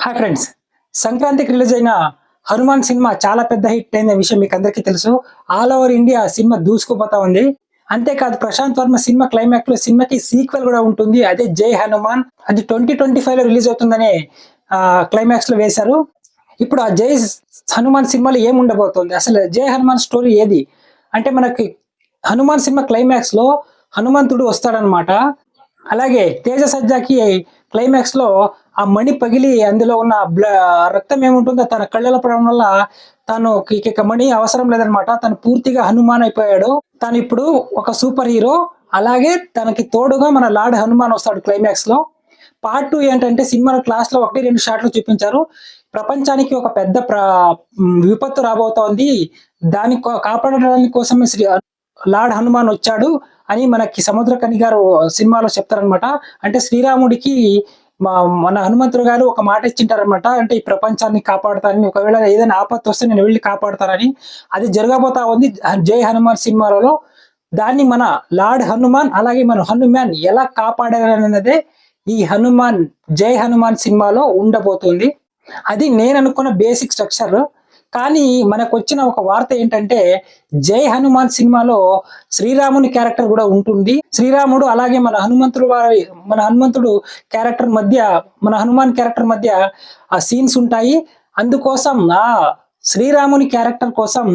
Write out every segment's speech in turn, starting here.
Hi friends. సంక్రాంతికి release అయిన 'Hanuman' cinema చాలా పెద్ద హిట్ అయిన విషయం మీకు అందరికీ తెలుసు. ఆల్ ఓవర్ ఇండియా సినిమా దూసుకుపోతా ఉంది. అంతేకాదు ప్రశాంత్ వర్మ సినిమా క్లైమాక్స్‌లో సినిమాకి సీక్వెల్ గూడా ఉంటుంది. అదే 'జై హనుమాన్'. అది 2025లో రిలీజ్ అవుతుందని క్లైమాక్స్‌లో వేశారు. ఇప్పుడు ఆ 'జై హనుమాన్' సినిమాలో ఏముండబోతుంది? అసలు 'జై హనుమాన్' స్టోరీ ఏది? అంటే మనకి 'హనుమాన్' సినిమా క్లైమాక్స్‌లో హనుమంతుడు వస్తాడనమాట. అలాగే 'తేజ సజ్జాకి' క్లైమాక్స్‌లో ఆ మణి పగిలి అందులో ఉన్న రక్తం ఏముంటుందో తన కళ్ళలో పడడం వల్ల తను ఇక మణి అవసరం లేదనమాట. తను పూర్తిగా హనుమాన్ అయిపోయాడు. తనిప్పుడు ఒక సూపర్ హీరో. అలాగే తనకి తోడుగా మన లార్డ్ హనుమాన్ వస్తాడు క్లైమాక్స్‌లో. పార్ట్ 2 ఏంటంటే సినిమాలో క్లాస్‌లో 1, 2 షాట్లు చూపించారు. ప్రపంచానికి ఒక పెద్ద విపత్తు రాబోతోంది. దాన్ని కాపాడడానికి కోసమే లార్డ్ హనుమాన్ వచ్చాడు అని మనకి సముద్రకని గారు సినిమాలో చెప్తారనమాట. అంటే శ్రీరాముడికి మ మన హనుమంతుడు గారు ఒక మాట ఇచ్చింటారనమాట. అంటే ఈ ప్రపంచాన్ని కాపాడుతానని, ఒకవేళ ఏదైనా ఆపత్తొస్తే నేను వెళ్లి కాపాడుతానని. అది జరగబోతా ఉంది 'జై హనుమాన్' సినిమాలలో. దాన్ని మన లార్డ్ హనుమాన్, అలాగే మన హనుమాన్ ఎలా కాపాడారన్నదే ఈ 'జై హనుమాన్' సినిమాలో ఉండబోతుంది. అది నేననుకున్న బేసిక్ స్ట్రక్చర్. కానీ మనకొచ్చిన ఒక వార్త ఏంటంటే 'జై హనుమాన్' సినిమాలో శ్రీరాముని క్యారెక్టర్ గూడా ఉంటుంది. శ్రీరాముడు అలాగే మన హనుమంతుడు క్యారెక్టర్ మధ్య, మన హనుమాన్ క్యారెక్టర్ మధ్య ఆ సీన్స్ ఉంటాయి. అందుకోసం శ్రీరాముని క్యారెక్టర్ కోసం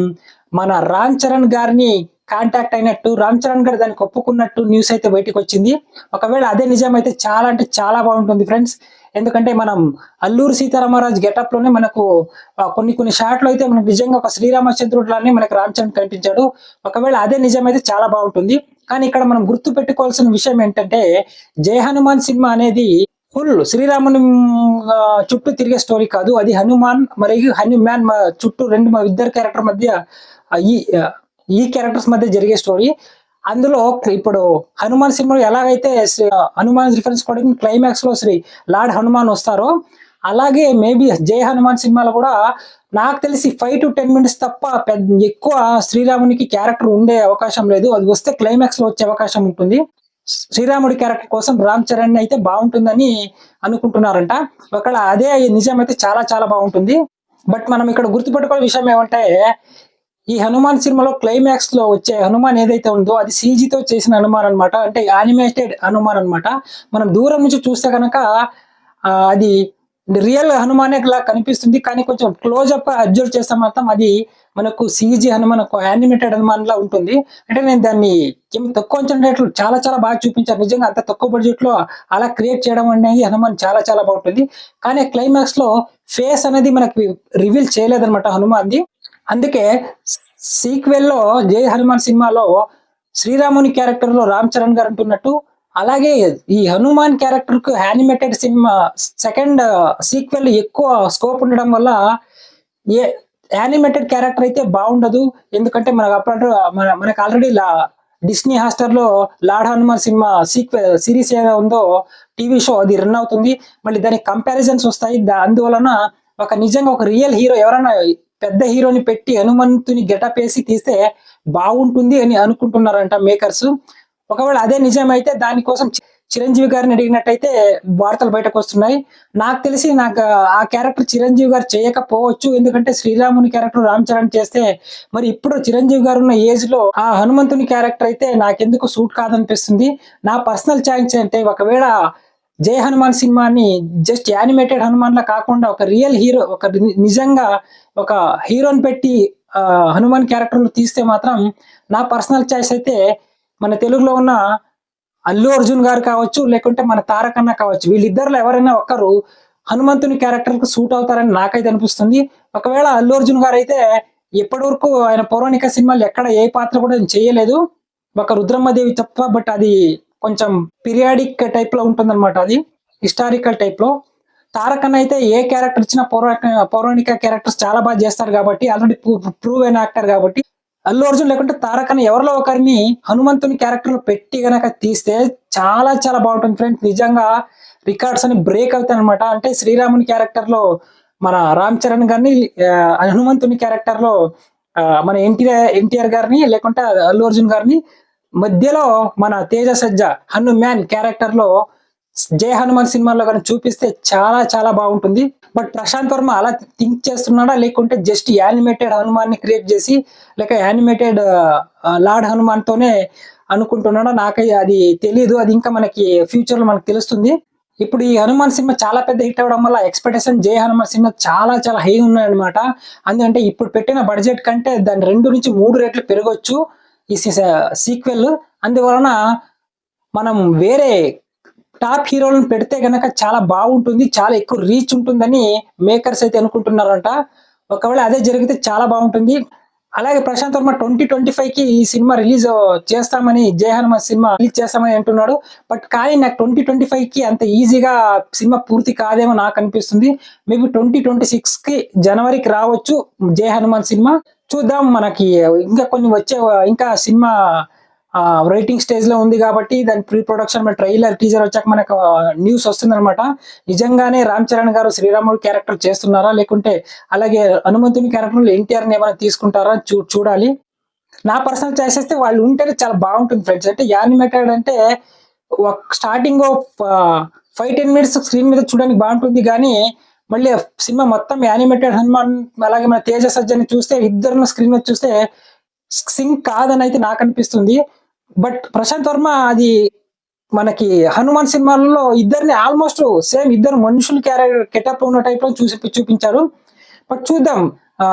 మన రామ్ చరణ్ గారిని కాంటాక్ట్ అయినట్టు, రామ్ చరణ్ గారు దానికి ఒప్పుకున్నట్టు న్యూస్ అయితే బయటికొచ్చింది. ఒకవేళ అదే నిజమైతే చాలా అంటే చాలా బాగుంటుంది ఫ్రెండ్స్. ఎందుకంటే మనం 'అల్లూరి సీతారామరాజు' గెటప్‌లోనే మనకు కొన్ని షాట్‌లో అయితే మనకు నిజంగా ఒక శ్రీరామచంద్రుడిలానే మనకు రామ్ చరణ్ కనిపించాడు. ఒకవేళ అదే నిజమైతే చాలా బాగుంటుంది. కానీ ఇక్కడ మనం గుర్తుపెట్టుకోవాల్సిన విషయం ఏంటంటే 'జై హనుమాన్' సినిమా అనేది ఫుల్ శ్రీరాముని చుట్టూ తిరిగే స్టోరీ కాదు. అది హనుమాన్ మరియు హనుమాన్ చుట్టూ ఇద్దరు క్యారెక్టర్ మధ్య ఆహ్, ఈ ఆహ్, ఈ క్యారెక్టర్స్ మధ్య జరిగే స్టోరీ. అందులో ఇప్పుడు 'హనుమాన్' సినిమాలో ఎలాగైతే హనుమాన్ రిఫరెన్స్ కూడా క్లైమాక్స్‌లో లార్డ్ హనుమాన్ వస్తారో, అలాగే మేబీ 'జై హనుమాన్' సినిమాలో కూడా నాకు తెలిసి 5-10 మినిట్స్ తప్ప ఎక్కువ శ్రీరామునికి క్యారెక్టర్ ఉండే అవకాశం లేదు. అది వస్తే క్లైమాక్స్‌లో వచ్చే అవకాశం ఉంటుంది. శ్రీరాముడి క్యారెక్టర్ కోసం రామ్ చరణ్ అయితే బావుంటుందని అనుకుంటున్నారంట. ఒకవేళ అదే నిజమైతే చాలా చాలా బావుంటుంది. బట్ మనం ఇక్కడ గుర్తుపెట్టుకోవాల్సిన విషయం ఏమంటే, ఈ 'హనుమాన్' సినిమాలో క్లైమాక్స్‌లో వచ్చే హనుమాన్ ఏదైతే ఉందో అది సీజీతో చేసిన హనుమాన్ అన్నమాట. అంటే యానిమేటెడ్ హనుమాన్ అన్నమాట. మనం దూరం నుంచి చూస్తే గనక అది రియల్ హనుమానేలా కనిపిస్తుంది. కానీ కొంచెం క్లోజప్ అబ్జర్వ్ చేస్తే మాత్రం అది మనకు సీజీ హనుమాన్, ఒక యానిమేటెడ్ హనుమాన్‌లా ఉంటుంది. అంటే నేను దాన్ని తక్కువ అంచనా రేట్లు చాలా చాలా బాగా చూపించారు. నిజంగా అంత తక్కువ బడ్జెట్‌లో అలా క్రియేట్ చేయడం అనేది హనుమాన్ చాలా చాలా బాగుంటుంది. కానీ క్లైమాక్స్‌లో ఫేస్ అనేది మనకి రివీల్ చేయలేదన్నమాట హనుమాన్‌ది. అందుకే సీక్వెల్‌లో 'జై హనుమాన్' సినిమాలో శ్రీరాముని క్యారెక్టర్‌లో రామ్ చరణ్ గారు ఉంటున్నట్టు, అలాగే ఈ హనుమాన్ క్యారెక్టర్‌కు యానిమేటెడ్ సినిమా సెకండ్ సీక్వెల్ ఎక్కువ స్కోప్ ఉండడం వల్ల ఏ యానిమేటెడ్ క్యారెక్టర్ అయితే బావుండదు. ఎందుకంటే మనకు ఆల్రెడీ డిస్నీ హాట్‌స్టార్‌లో లార్డ్ హనుమాన్ సినిమా సీరీస్ ఏదో ఉందో టీవీ షో అది రన్ అవుతుంది. మళ్ళీ దానికి కంపారిజన్స్ వస్తాయి. అందువలన నిజంగా ఒక రియల్ హీరో ఎవరైనా పెద్ద హీరోని పెట్టి హనుమంతుని గెటప్ ఏసి తీస్తే బాగుంటుంది అని అనుకుంటున్నారంట మేకర్స్. ఒకవేళ అదే నిజమైతే దానికోసం చిరంజీవి గారిని అడిగినట్టయితే వార్తలు బయటకొస్తున్నాయి. నాకు తెలిసి ఆ క్యారెక్టర్ చిరంజీవి గారు చేయకపోవచ్చు. ఎందుకంటే శ్రీరాముని క్యారెక్టర్ రామ్ చరణ్ చేస్తే, మరి ఇప్పుడు చిరంజీవి గారున్న ఏజ్‌లో ఆ హనుమంతుని క్యారెక్టర్ అయితే నాకెందుకు సూట్ కాదనిపిస్తుంది. నా పర్సనల్ చాయిస్ అంటే ఒకవేళ 'జై హనుమాన్' సినిమాని జస్ట్ యానిమేటెడ్ హనుమాన్‌లా కాకుండా ఒక రియల్ హీరో, నిజంగా ఒక హీరోని పెట్టి హనుమాన్ క్యారెక్టర్‌లో తీస్తే మాత్రం నా పర్సనల్ చాయిస్ అయితే మన తెలుగులో ఉన్న అల్లు అర్జున్ గారు కావచ్చు, లేకుంటే మన తారక్ అన్న కావచ్చు. వీళ్ళిద్దరిలో ఎవరైనా ఒకరు హనుమంతుని క్యారెక్టర్‌కి సూట్ అవుతారని నాకైతే అనిపిస్తుంది. ఒకవేళ అల్లు అర్జున్ గారైతే ఇప్పటివరకు ఆయన పౌరాణిక సినిమాలు ఎక్కడ ఏ పాత్ర కూడా చేయలేదు. ఒక రుద్రమ్మదేవి తప్ప. బట్ అది కొంచెం పీరియాడిక్ టైప్‌లో ఉంటుందన్నమాట అది. హిస్టారికల్ టైప్‌లో. తారక్ అన్న అయితే ఏ క్యారెక్టర్ ఇచ్చినా పౌరాణిక క్యారెక్టర్స్ చాలా బాగా చేస్తారు కాబట్టి, ఆల్రెడీ ప్రూవెన్ యాక్టర్ కాబట్టి, అల్లు అర్జున్ లేకుంటే తారక్ అన్న ఎవరిలో ఒకరిని హనుమంతుని క్యారెక్టర్‌లో పెట్టి గనక తీస్తే చాలా చాలా బావుంటుంది ఫ్రెండ్స్. నిజంగా రికార్డ్స్ అన్ని బ్రేక్ అవుతాయన్నమాట. అంటే శ్రీరాముని క్యారెక్టర్‌లో మన రామ్ చరణ్ గారిని, హనుమంతుని క్యారెక్టర్‌లో మన ఎన్టీఆర్ గారిని, లేకుంటే అల్లు అర్జున్ గారిని, మధ్యలో మన తేజ సజ్జ హనుమాన్ క్యారెక్టర్‌లో జై హనుమాన్ సినిమాలో గాని చూపిస్తే చాలా చాలా బాగుంటుంది. బట్ ప్రశాంత్ వర్మ అలా థింక్ చేస్తున్నాడా? లేకుంటే జస్ట్ యానిమేటెడ్ హనుమాన్‌ని క్రియేట్ చేసి లేక యానిమేటెడ్ లార్డ్ హనుమాన్‌తోనే అనుకుంటున్నాడో అది తెలీదు. అది ఇంకా మనకి ఫ్యూచర్‌లో మనకు తెలుస్తుంది. ఇప్పుడు ఈ 'హనుమాన్' సినిమా చాలా పెద్ద హిట్ అవ్వడం వల్ల ఎక్స్‌పెక్టేషన్ 'జై హనుమాన్' సినిమా చాలా చాలా హై ఉన్నాయన్నమాట. ఎందుకంటే ఇప్పుడు పెట్టిన బడ్జెట్ కంటే దాన్ని 2-3 రెట్లు పెరగొచ్చు. ఈ సీక్వెల్. అందువలన మనం వేరే టాప్ హీరోలను పెడితే గనక చాలా బాగుంటుంది. చాలా ఎక్కువ రీచ్ ఉంటుందని మేకర్స్ అయితే అనుకుంటున్నారంట. ఒకవేళ అదే జరిగితే చాలా బాగుంటుంది. అలాగే ప్రశాంత్ వర్మ 2025కి ఈ సినిమా రిలీజ్ చేస్తామని 'జై హనుమాన్' సినిమా రిలీజ్ చేస్తామని అంటున్నాడు. కానీ నాకు 2025కి అంత ఈజీగా సినిమా పూర్తి కాదేమో నాకనిపిస్తుంది. మేబీ 2026కి జనవరికి రావచ్చు 'జై హనుమాన్' సినిమా. చూద్దాం మనకి ఇంకా కొన్ని ఇంకా సినిమా రైటింగ్ స్టేజ్‌లో ఉంది గాబట్టి దాని ప్రీ ప్రొడక్షన్ ట్రైలర్, టీజర్ వచ్చాక మనకు న్యూస్ వస్తుందనమాట. నిజంగానే రామ్ చరణ్ గారు శ్రీరాముడు క్యారెక్టర్ చేస్తున్నారా? లేకుంటే అలాగే హనుమంతుని క్యారెక్టర్‌లో ఎన్టీఆర్‌ని ఏమైనా తీసుకుంటారా? చూడాలి. నా పర్సనల్ చాయిస్ అయితే వాళ్ళు ఉంటేనే చాలా బాగుంటుంది ఫ్రెండ్స్. అంటే యానిమేటెడ్ అంటే స్టార్టింగ్ ఆఫ్ 5-10 మినిట్స్ స్క్రీన్ మీద చూడడానికి బాగుంటుంది గానీ, మళ్ళీ సినిమా మొత్తం యానిమేటెడ్ హనుమాన్ అలాగే మన తేజ సజ్జని చూస్తే ఇద్దరును స్క్రీన్ మీద చూస్తే సింక్ కాదనైతే నాకనిపిస్తుంది. బట్ ప్రశాంత్ వర్మ అది మనకి 'హనుమాన్' సినిమాలలో ఇద్దరిని ఆల్‌మోస్ట్ సేమ్ ఇద్దరు మనుషులు గెటప్‌లో ఉన్న టైప్‌లో చూపించారు. బట్ చూద్దాం.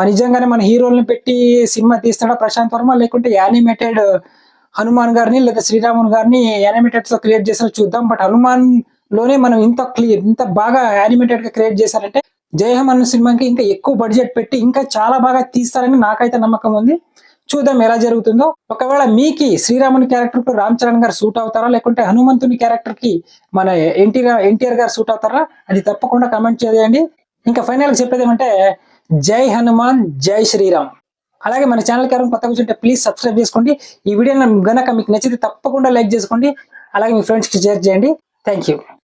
నిజంగానే మన హీరోలని పెట్టి సినిమా తీస్తాడా ప్రశాంత్ వర్మ? లేకుంటే యానిమేటెడ్ హనుమాన్ గారిని లేదా శ్రీరాములు గారిని యానిమేటెడ్‌తో క్రియేట్ చేసారో చూద్దాం. బట్ 'హనుమాన్‌లోనే మనం ఇంత బాగా యానిమేటెడ్‌గా క్రియేట్ చేశారంటే 'జై హనుమాన్' సినిమాకి ఇంకా ఎక్కువ బడ్జెట్ పెట్టి ఇంకా చాలా బాగా తీస్తారని నాకైతే నమ్మకం ఉంది. చూద్దాం ఎలా జరుగుతుందో. ఒకవేళ మీకి శ్రీరాముని క్యారెక్టర్‌కు రామ్ చరణ్ గారు సూట్ అవుతారా? లేకుంటే హనుమంతుని క్యారెక్టర్‌కి మన ఎన్టీఆర్ గారు సూట్ అవుతారా? అది తప్పకుండా కామెంట్ చేయండి. ఇంకా ఫైనల్‌గా చెప్పేదేమంటే జై హనుమాన్, జై శ్రీరామ్. అలాగే మన ఛానెల్‌కి ఎవరైనా కొత్తగా వచ్చుంటే ప్లీజ్ సబ్స్క్రైబ్ చేసుకోండి. ఈ వీడియో గనక మీకు నచ్చితే తప్పకుండా లైక్ చేసుకోండి. అలాగే మీ ఫ్రెండ్స్‌కి షేర్ చేయండి. Thank you.